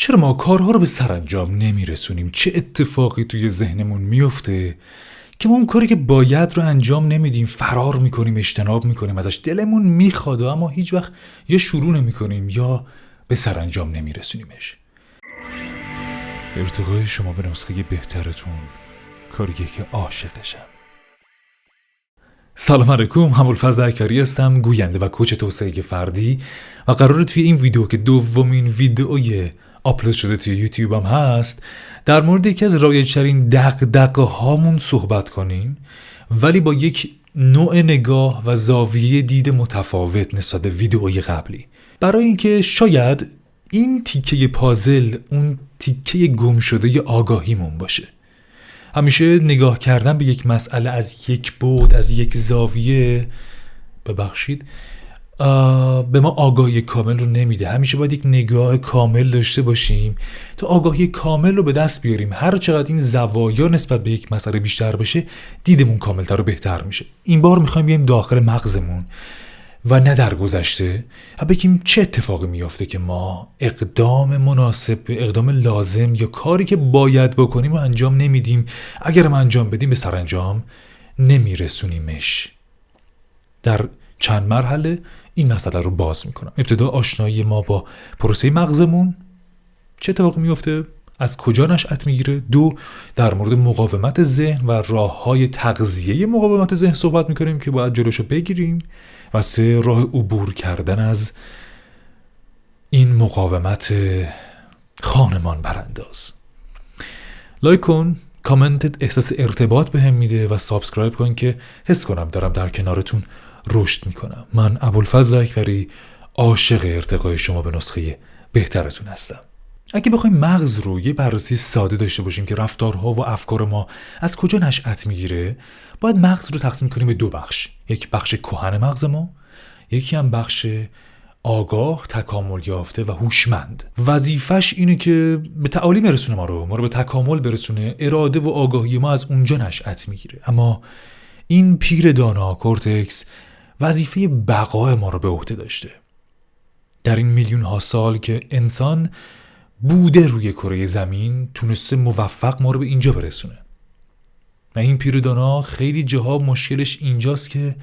چرا ما کارها رو به سرانجام نمیرسونیم؟ چه اتفاقی توی ذهنمون میفته که ما اون کاری که باید رو انجام نمیدیم، فرار میکنیم، اجتناب میکنیم ازش، دلمون میخواد اما هیچ وقت یا شروع نمیکنیم یا به سرانجام نمیرسونیمش. ارتقای شما به نسخه بهترتون کاریه که عاشقشم. سلام علیکم، ابوالفضل اکبری هستم، گوینده و کوچ توسعه فردی و قراره توی این ویدیو که دومین ویدیوی آپلود شده توی یوتیوب هم هست در مورد یکی از رایج‌ترین دغدغه هامون صحبت کنیم، ولی با یک نوع نگاه و زاویه دید متفاوت نسبت به ویدیوهای قبلی، برای اینکه شاید این تیکه پازل اون تیکه گم شده ی آگاهیمون باشه. همیشه نگاه کردن به یک مسئله از یک بعد، از یک زاویه، به ما آگاهی کامل رو نمیده. همیشه باید یک نگاه کامل داشته باشیم تا آگاهی کامل رو به دست بیاریم. هر چقدر این زوایا نسبت به یک مسئله بیشتر بشه، دیدمون کاملتر و بهتر میشه. این بار میخوایم بیایم داخل مغزمون و نه در گذشته و بگیم چه اتفاقی میافته که ما اقدام مناسب، اقدام لازم یا کاری که باید بکنیم رو انجام نمیدیم. اگرم انجام بدیم به سرانجام نمیرسونیمش. در چند مرحله این مسئله رو باز میکنم. ابتدا آشنایی ما با پروسه مغزمون، چه اتفاقی میفته، از کجا نشأت میگیره. 2 در مورد مقاومت ذهن و راه‌های تغذیه مقاومت ذهن صحبت میکنیم که باید جلوشو بگیریم. و 3 راه عبور کردن از این مقاومت خانمان برانداز. لایک کن، کامنتت احساس ارتباط بهم میده و سابسکرایب کن که حس کنم دارم در کنارتون رشد میکنم. من ابوالفضل اکبری، عاشق ارتقای شما به نسخه بهترتون هستم. اگه بخوایم مغز رو یه بررسی ساده داشته باشیم که رفتارها و افکار ما از کجا نشأت میگیره، باید مغز رو تقسیم کنیم به 2 بخش. یک بخش کهن مغز ما، یکی هم بخش آگاه، تکامل یافته و هوشمند. وظیفش اینه که به تعالی برسونه، ما رو به تکامل برسونه. اراده و آگاهی ما از اونجا نشأت میگیره. اما این پیر دانا، کورتکس، وظیفه بقای ما رو به عهده داشته. در این میلیون ها سال که انسان بوده روی کره زمین، تونسته موفق ما رو به اینجا برسونه. و این پیر دانا خیلی جاها مشکلش اینجاست که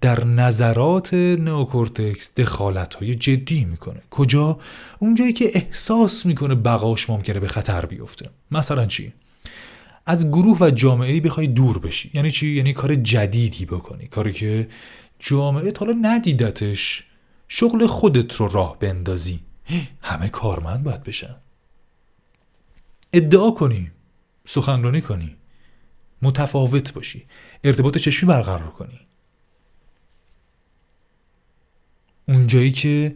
در نظرات نئوکورتکس دخالت‌های جدی میکنه. کجا؟ اونجایی که احساس میکنه بقاش ممکنه به خطر بیفته. مثلا چی؟ از گروه و جامعه‌ای بخوای دور بشی. یعنی چی؟ یعنی کار جدیدی بکنی، کاری که جامعه تا حالا ندیدتش، شغل خودت رو راه بندازی. همه کارمند باید بشن. ادعا کنی، سخنرانی کنی، متفاوت باشی، ارتباط چشمی برقرار کنی. اونجایی که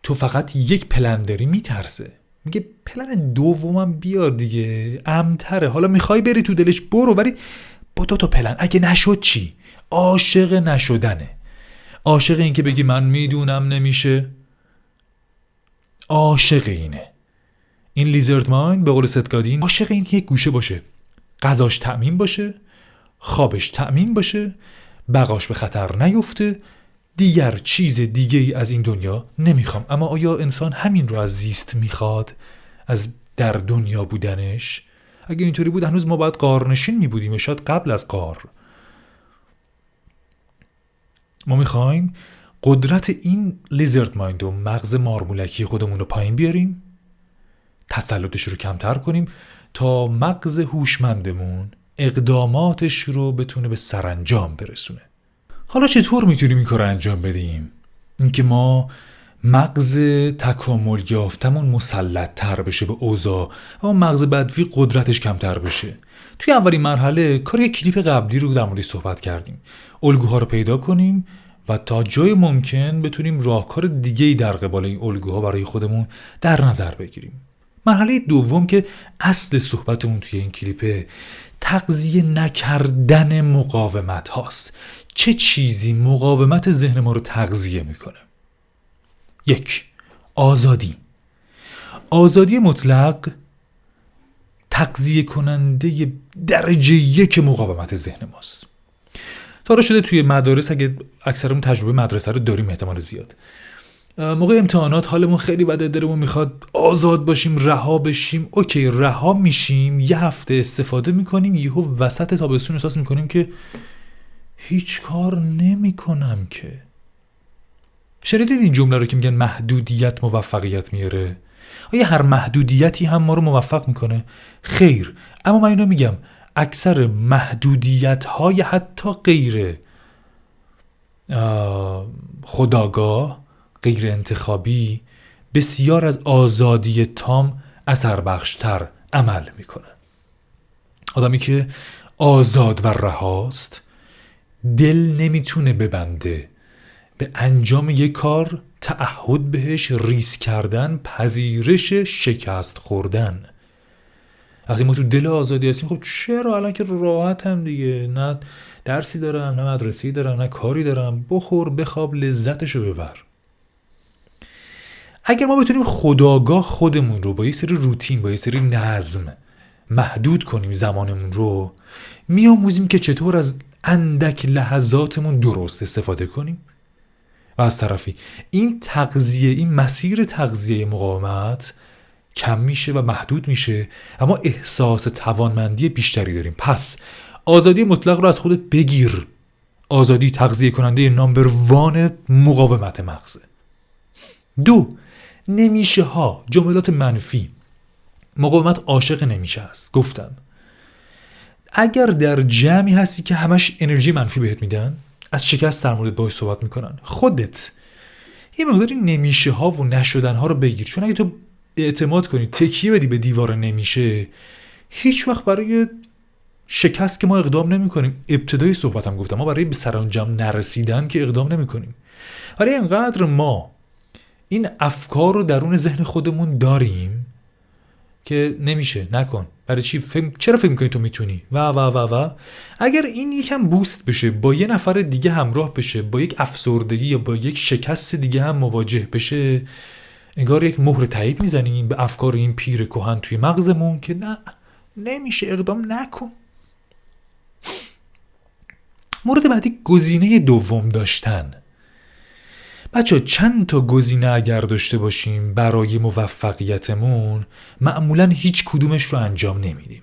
تو فقط یک پلن داری، میترسه، میگه پلن دومم بیار دیگه، امن‌تره. حالا میخوای بری تو دلش، برو، ولی با 2 تا پلن. اگه نشد چی؟ عاشق نشدنه. عاشق این که بگی من میدونم نمیشه. عاشق اینه. این لیزرد مایند به قول ستگادین عاشق این که یک گوشه باشه، غذاش تأمین باشه، خوابش تأمین باشه، بقاش به خطر نیفته، دیگر چیز دیگه ای از این دنیا نمیخوام. اما آیا انسان همین رو از زیست میخواد؟ از در دنیا بودنش؟ اگه اینطوری بود هنوز ما باید غارنشین میبودیم، شاید قبل از غار. ما میخوایم قدرت این لیزرد مایند و مغز مارمولکی خودمون رو پایین بیاریم، تسلطش رو کمتر کنیم تا مغز هوشمندمون اقداماتش رو بتونه به سرانجام برسونه. حالا چطور میتونیم این کار رو انجام بدیم؟ اینکه ما مغز تکامل یافتمون مسلط تر بشه به اوضاع و مغز بدوی قدرتش کمتر بشه. توی اولین مرحله کار یک کلیپ قبلی رو در موردش صحبت کردیم. الگوها رو پیدا کنیم و تا جای ممکن بتونیم راهکار دیگه‌ای در قبال این الگوها برای خودمون در نظر بگیریم. مرحله دوم که اصل صحبتمون توی این کلیپه، تغذیه نکردن مقاومت هاست. چه چیزی مقاومت ذهن ما رو تغذیه میکنه؟ 1. آزادی مطلق تغذیه کننده درجه 1 مقاومت ذهن ماست. تا حالا شده توی مدارس، اگه اکثرمون تجربه مدرسه رو داریم احتمال زیاد، موقع امتحانات حالمون خیلی بده، دلمون میخواد آزاد باشیم، رها بشیم. اوکی، رها میشیم، یه هفته استفاده میکنیم، یهو وسط تابستون احساس میکنیم که هیچ کار نمیکنم که. شنیدید این جمله رو که میگن محدودیت موفقیت میاره؟ آیا هر محدودیتی هم ما رو موفق میکنه؟ خیر، اما من اینو میگم اکثر محدودیت های حتی غیر خودآگاه، غیر انتخابی، بسیار از آزادی تام اثر بخشتر عمل میکنه. آدمی که آزاد و رهاست دل نمیتونه ببنده به انجام یک کار، تعهد بهش، ریسک کردن، پذیرش شکست خوردن. وقتی ما تو دل آزادی هستیم، خب چرا الان که راحتم دیگه، نه درسی دارم، نه مدرسه‌ای دارم، نه کاری دارم، بخور بخواب لذتشو ببر. اگر ما بتونیم خودآگاه خودمون رو با یه سری روتین، با یه سری نظم محدود کنیم زمانمون رو، میآموزیم که چطور از اندک لحظاتمون درست استفاده کنیم. و از طرفی این تغذیه، این مسیر تغذیه مقاومت کم میشه و محدود میشه، اما احساس توانمندی بیشتری داریم. پس آزادی مطلق رو از خودت بگیر. آزادی تغذیه کننده نامبر وان مقاومت مغزه. 2. نمیشه ها، جملات منفی. مقاومت عاشق نمیشه است. گفتم اگر در جمعی هستی که همش انرژی منفی بهت میدن، از شکست در مورد باهاش صحبت میکنن، خودت یه مقداری نمیشه ها و نشدن ها رو بگیر. چون اگه تو اعتماد کنی، تکیه بدی به دیوار نمیشه، هیچ وقت برای شکست که ما اقدام نمی کنیم. ابتدای صحبتم گفتم ما برای به سرانجام نرسیدن که اقدام نمی کنیم. برای اینقدر ما این افکار رو درون ذهن خودمون داریم که نمیشه، نکن، برای چی، چرا فکر میکنی تو میتونی و اگر این یکم بوست بشه، با یه نفر دیگه همراه بشه، با یک افسردگی یا با یک شکست دیگه هم مواجه بشه، انگار یک مهر تایید میزنیم به افکار این پیر کهن توی مغزمون که نه، نمیشه، اقدام نکن. مورد بعدی، گزینه دوم داشتن. بچه چند تا گزینه اگر داشته باشیم برای موفقیتمون، معمولا هیچ کدومش رو انجام نمیدیم.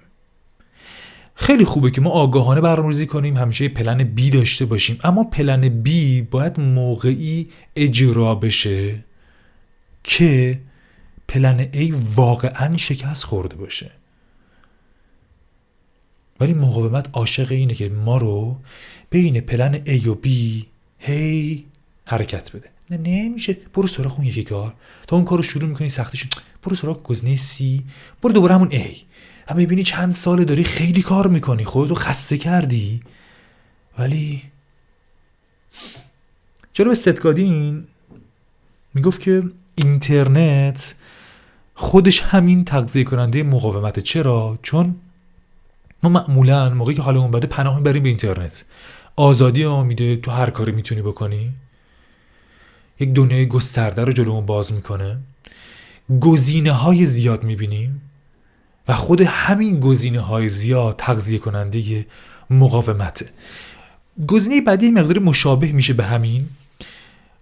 خیلی خوبه که ما آگاهانه برنامه‌ریزی کنیم، همیشه پلن بی داشته باشیم، اما پلن بی باید موقعی اجرا بشه که پلن ای واقعا شکست خورده باشه. ولی مقاومت عاشق اینه که ما رو بین پلن ای و بی هی حرکت بده. نه نمیشه، برو سراغ اون یکی کار، تا اون کار رو شروع میکنی سختش، برو سراغ گزینه سی، برو دوباره همون ای. هم میبینی چند سال داری خیلی کار میکنی، خودتو خسته کردی. ولی جالب ستگادین میگفت که اینترنت خودش همین تغذیه کننده مقاومته. چرا؟ چون ما معمولا موقعی که حالمون بده پناه میبریم به اینترنت. آزادی ما میده، تو هر کاری میتونی بکنی، یک دنیای گسترده رو جلومون باز میکنه، گزینه های زیاد میبینیم و خود همین گزینه های زیاد تغذیه کننده مقاومته. گزینه بعدی مقدار مشابه میشه به همین،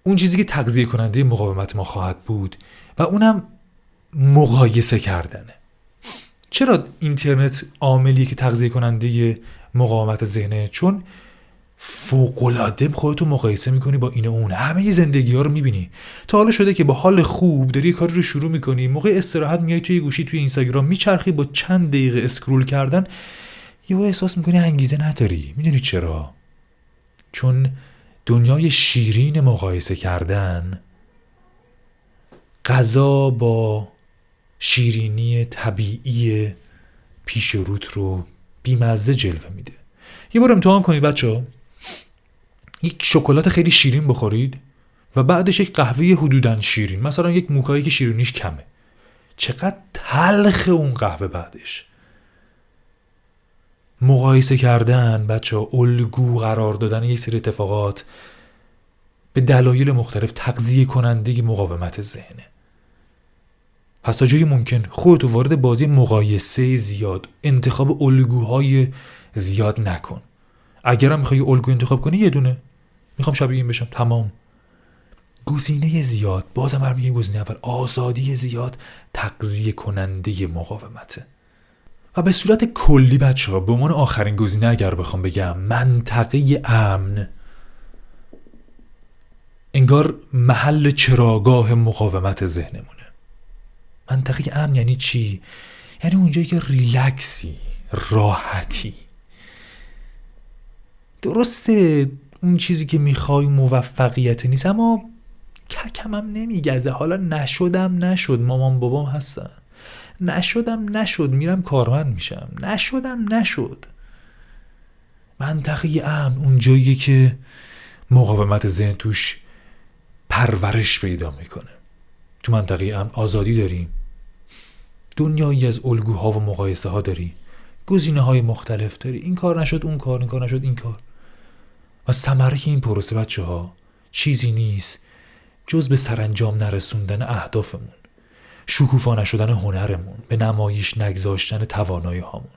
اون چیزی که تغذیه کننده مقاومت ما خواهد بود و اونم مقایسه کردنه. چرا اینترنت عاملیه که تغذیه کننده مقاومت ذهنه؟ چون فوق‌العاده خودتو مقایسه میکنی با این و اون، همه زندگی ها رو میبینی. تا حالا شده که با حال خوب داری کاری رو شروع میکنی، موقع استراحت میای توی گوشی توی اینستاگرام میچرخی، با چند دقیقه اسکرول کردن یهو احساس میکنی انگیزه نداری. میدونی چرا؟ چون دنیای شیرین مقایسه کردن غذا با شیرینی طبیعی پیش روت رو بیمزه جلوه میده. یه بار امتحان کنید بچه‌ها، یک شکلات خیلی شیرین بخورید و بعدش یک قهوه حدوداً شیرین، مثلا یک موکایی که شیرینیش کمه. چقدر تلخ اون قهوه بعدش. مقایسه کردن بچه‌ها، الگو قرار دادن یک سری اتفاقات به دلایل مختلف تغذیه کننده مقاومت ذهنه. پس تا جایی ممکن خودتو وارد بازی مقایسه زیاد، انتخاب الگوهای زیاد نکن. اگرم میخوای الگو انتخاب کنی، یه دونه، میخوام شبیه این بشم، تمام. گزینه زیاد، بازم برمی میگیم گزینه اول، آزادی زیاد تغذیه کننده مقاومته. و به صورت کلی بچه‌ها به عنوان آخرین گزینه اگر بخوام بگم، منطقه امن انگار محل چراگاه مقاومت ذهنمونه. منطقه امن یعنی چی؟ یعنی اونجایی که ریلکسی، راحتی. درسته اون چیزی که میخوای موفقیت نیست، اما ککم هم نمیگزه. حالا نشد مامان بابام هستن، نشد میرم کارمند میشم، نشد. منطقه امن اونجایی که مقاومت ذهن توش پرورش پیدا میکنه. تو منطقه امن آزادی داریم، دنیایی از الگوها و مقایسه ها داری، گزینه های مختلف داری، این کار نشد اون کار، این کار نشد این کار. و ثمره این پروسه بچه ها چیزی نیست جز به سرانجام نرسوندن اهدافمون، شکوفا نشدن هنرمون، به نمایش نگذاشتن توانایی هامون.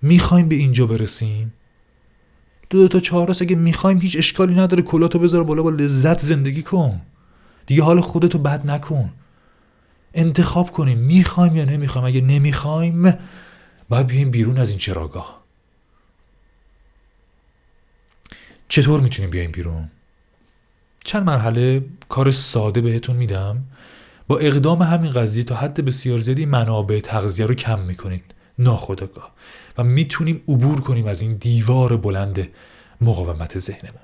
میخوایم به اینجا برسیم؟ 2 تا 4 راست اگه میخوایم هیچ اشکالی نداره، کلاتو بذار بالا، با لذت زندگی کن دیگه، حال خودتو بد نکن. انتخاب کنیم میخوایم یا نمیخوایم. اگه نمیخوایم باید بیایم بیرون از این چراگاه. چطور میتونیم بیایم بیرون؟ چند مرحله کار ساده بهتون میدم. با اقدام همین قضیه تا حد بسیار زیادی منابع تغذیه رو کم میکنید ناخودآگاه و میتونیم عبور کنیم از این دیوار بلند مقاومت ذهنمون.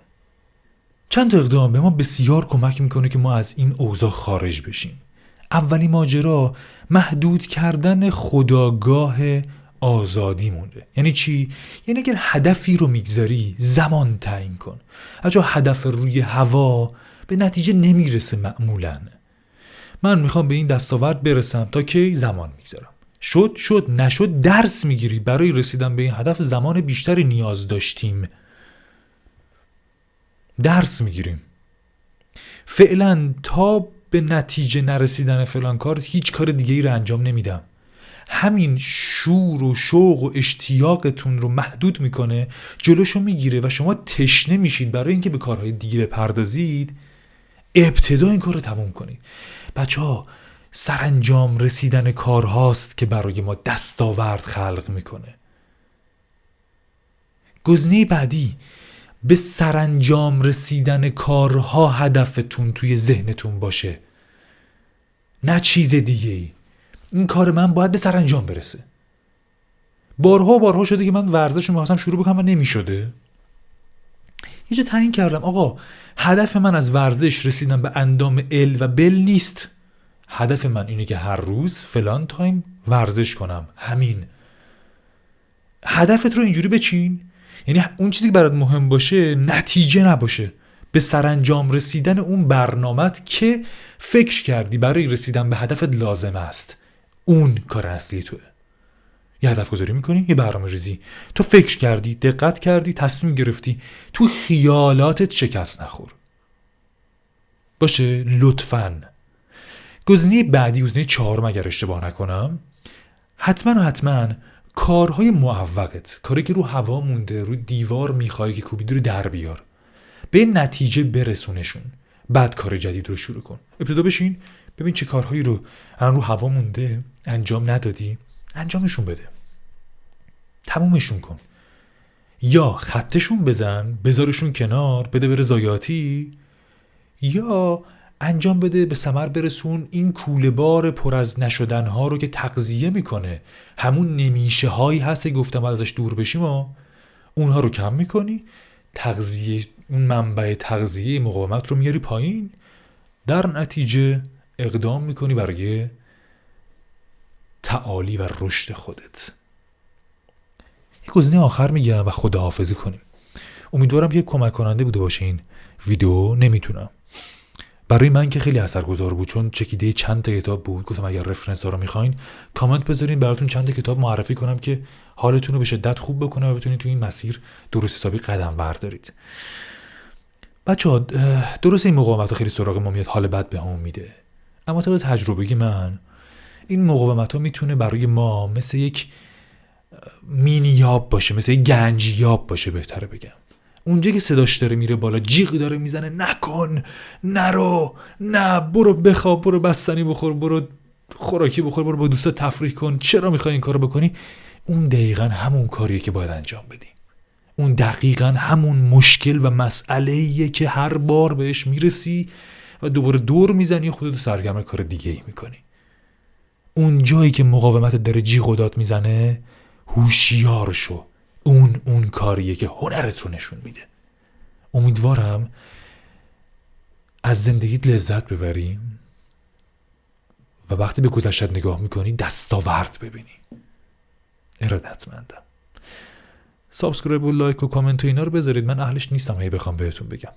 چند تا اقدام به ما بسیار کمک میکنه که ما از این اوضاع خارج بشیم. اولی ماجرا محدود کردن خودآگاه آزادی مونده. یعنی چی؟ یعنی اگر هدفی رو میگذاری زمان تعیین کن. اگه هدف روی هوا به نتیجه نمیرسه معمولاً. من میخوام به این دستاورد برسم، تا کی؟ زمان میگذارم. شد نشد درس میگیری. برای رسیدن به این هدف زمان بیشتری نیاز داشتیم، درس میگیریم. فعلا تا به نتیجه نرسیدن فلان کار هیچ کار دیگه ای رو انجام نمیدم. همین شور و شوق و اشتیاقتون رو محدود میکنه، جلوشو میگیره و شما تشنه میشید برای اینکه به کارهای دیگه بپردازید. ابتدا این کار رو تموم کنید. بچه‌ها سرانجام رسیدن کارهاست که برای ما دستاورد خلق میکنه. گزینه بعدی، به سرانجام رسیدن کارها هدفتون توی ذهنتون باشه، نه چیز دیگه ای. این کار من باید به سرانجام برسه. بارها شده که من ورزش رو می‌خواستم شروع بکنم و نمی‌شده. یه جا تعیین کردم آقا هدف من از ورزش رسیدن به اندام ال و بل نیست. هدف من اینه که هر روز فلان تایم ورزش کنم. همین. هدفت رو اینجوری بچین، یعنی اون چیزی که برات مهم باشه نتیجه نباشه، به سرانجام رسیدن اون برنامه‌ت که فکر کردی برای رسیدن به هدفت لازم است. اون کار اصلی توه. یه هدف گذاری میکنی، یه برنامه ریزی، تو فکر کردی، دقت کردی، تصمیم گرفتی، تو خیالاتت شکست نخور. باشه لطفاً. گزینه بعدی، گزینه 4 اگر اشتباه نکنم، حتما کارهای معوقت، کاری که رو هوا مونده، رو دیوار میخوای که کوبیدی رو در بیار، به نتیجه برسونشون، بعد کار جدید رو شروع کن. ابتدا بشین ببین چه کارهایی رو الان رو هوا مونده انجام ندادی، انجامشون بده، تمومشون کن. یا خطشون بزن، بذارشون کنار، بده بره ضایعاتی، یا انجام بده، به ثمر برسون. این کوله بار پر از نشدن ها رو که تغذیه میکنه، همون نمیشه هایی هست که گفتم ازش دور بشیم و اونها رو کم میکنی، تغذیه، اون منبع تغذیه مقاومت رو میاری پایین، در نتیجه اقدام میکنی برای تعالی و رشد خودت. یک گزینه آخر میگم و خداحافظی کنیم. امیدوارم که کمک کننده بوده باشه این ویدیو. نمیتونم، برای من که خیلی اثرگذار بود، چون چکیده چند تا کتاب بود. گفتم اگر رفرنس ها رو میخواین کامنت بذارین، براتون چند تا کتاب معرفی کنم که حالتون رو به شدت خوب بکنه و بتونید تو این مسیر درست حسابی قدم بردارید. بچه‌ها درست این مقاومت خیلی سراغ ما میاد، حال بد بهمون میده، اما طبق تجربه من این مقاومت ها میتونه برای ما مثل یک مینی یاب باشه، مثل یک گنج یاب باشه بهتره بگم. اونجا که صداش داره میره بالا، جیغ داره میزنه نکن، نرو، نه، برو بخواب، برو بستنی بخور، برو خوراکی بخور، برو با دوستا تفریح کن، چرا میخوای این کارو بکنی؟ اون دقیقاً همون کاریه که باید انجام بدیم. اون دقیقاً همون مشکل و مسئله‌ایه که هر بار بهش میرسی و دوباره دور میزنی و خودت سرگرم کار دیگه ای میکنی. اون جایی که مقاومت داره جیغ و داد میزنه، هوشیار شو. اون کاریه که هنرت رو نشون میده. امیدوارم از زندگیت لذت ببریم و وقتی به گذشتت نگاه میکنی دستاورد ببینی. ارادتمندم. سابسکرایب و لایک و کامنت و اینا رو بذارید، من اهلش نیستم هی بخوام بهتون بگم.